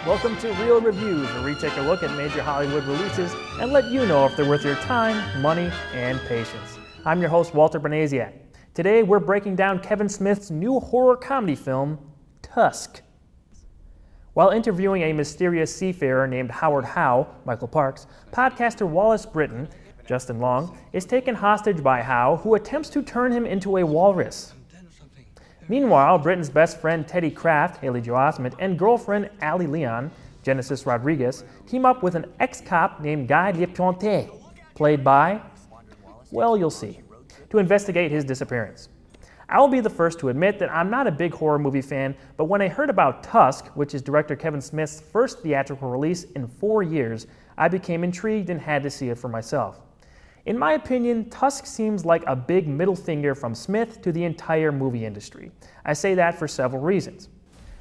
Welcome to Real Reviews, where we take a look at major Hollywood releases and let you know if they're worth your time, money, and patience. I'm your host, Walter Banasiak. Today, we're breaking down Kevin Smith's new horror comedy film, Tusk. While interviewing a mysterious seafarer named Howard Howe, Michael Parks, podcaster Wallace Britton, Justin Long, is taken hostage by Howe, who attempts to turn him into a walrus. Meanwhile, Britton's best friend Teddy Kraft, Haley Joel Osment, and girlfriend Allie Leon, Genesis Rodriguez, team up with an ex-cop named Guy Liepionte, played by, well, you'll see, to investigate his disappearance. I will be the first to admit that I'm not a big horror movie fan, but when I heard about Tusk, which is director Kevin Smith's first theatrical release in 4 years, I became intrigued and had to see it for myself. In my opinion, Tusk seems like a big middle finger from Smith to the entire movie industry. I say that for several reasons.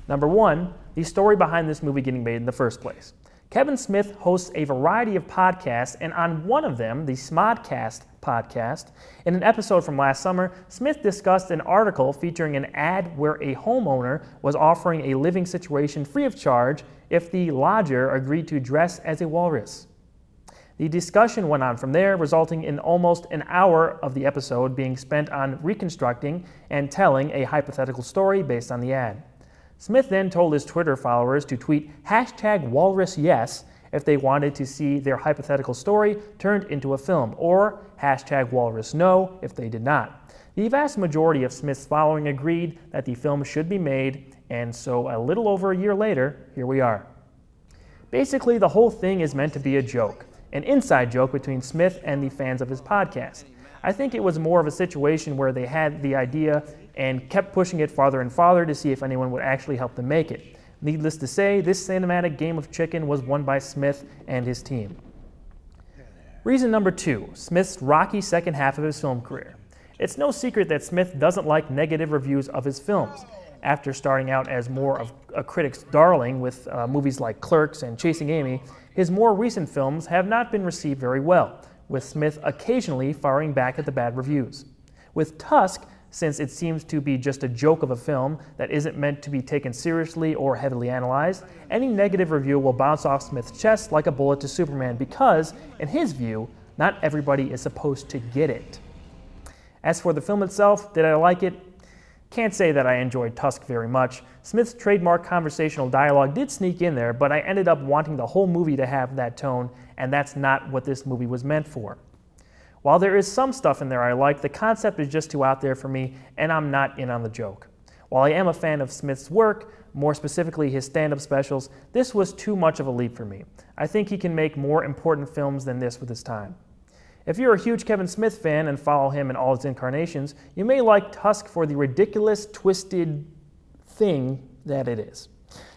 Number one, the story behind this movie getting made in the first place. Kevin Smith hosts a variety of podcasts, and on one of them, the Smodcast podcast, in an episode from last summer, Smith discussed an article featuring an ad where a homeowner was offering a living situation free of charge if the lodger agreed to dress as a walrus. The discussion went on from there, resulting in almost an hour of the episode being spent on reconstructing and telling a hypothetical story based on the ad. Smith then told his Twitter followers to tweet #WalrusYes if they wanted to see their hypothetical story turned into a film, or #WalrusNo if they did not. The vast majority of Smith's following agreed that the film should be made, and so a little over a year later, here we are. Basically, the whole thing is meant to be a joke. An inside joke between Smith and the fans of his podcast. I think it was more of a situation where they had the idea and kept pushing it farther and farther to see if anyone would actually help them make it. Needless to say, this cinematic game of chicken was won by Smith and his team. Reason number two, Smith's rocky second half of his film career. It's no secret that Smith doesn't like negative reviews of his films. After starting out as more of a critic's darling with movies like Clerks and Chasing Amy, his more recent films have not been received very well, with Smith occasionally firing back at the bad reviews. With Tusk, since it seems to be just a joke of a film that isn't meant to be taken seriously or heavily analyzed, any negative review will bounce off Smith's chest like a bullet to Superman because, in his view, not everybody is supposed to get it. As for the film itself, did I like it? Can't say that I enjoyed Tusk very much. Smith's trademark conversational dialogue did sneak in there, but I ended up wanting the whole movie to have that tone, and that's not what this movie was meant for. While there is some stuff in there I like, the concept is just too out there for me, and I'm not in on the joke. While I am a fan of Smith's work, more specifically his stand-up specials, this was too much of a leap for me. I think he can make more important films than this with his time. If you're a huge Kevin Smith fan and follow him in all his incarnations, you may like Tusk for the ridiculous, twisted thing that it is.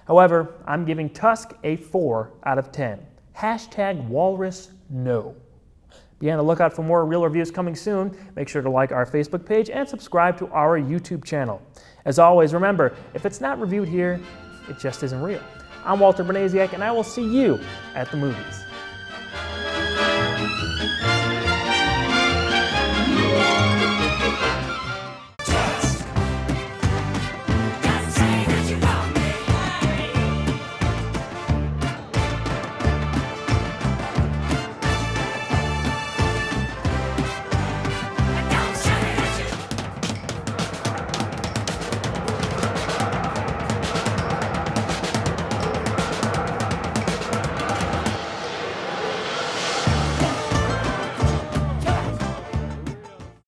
However, I'm giving Tusk a 4 out of 10. #WalrusNo. Be on the lookout for more real reviews coming soon. Make sure to like our Facebook page and subscribe to our YouTube channel. As always, remember, if it's not reviewed here, it just isn't real. I'm Walter Banasiak, and I will see you at the movies.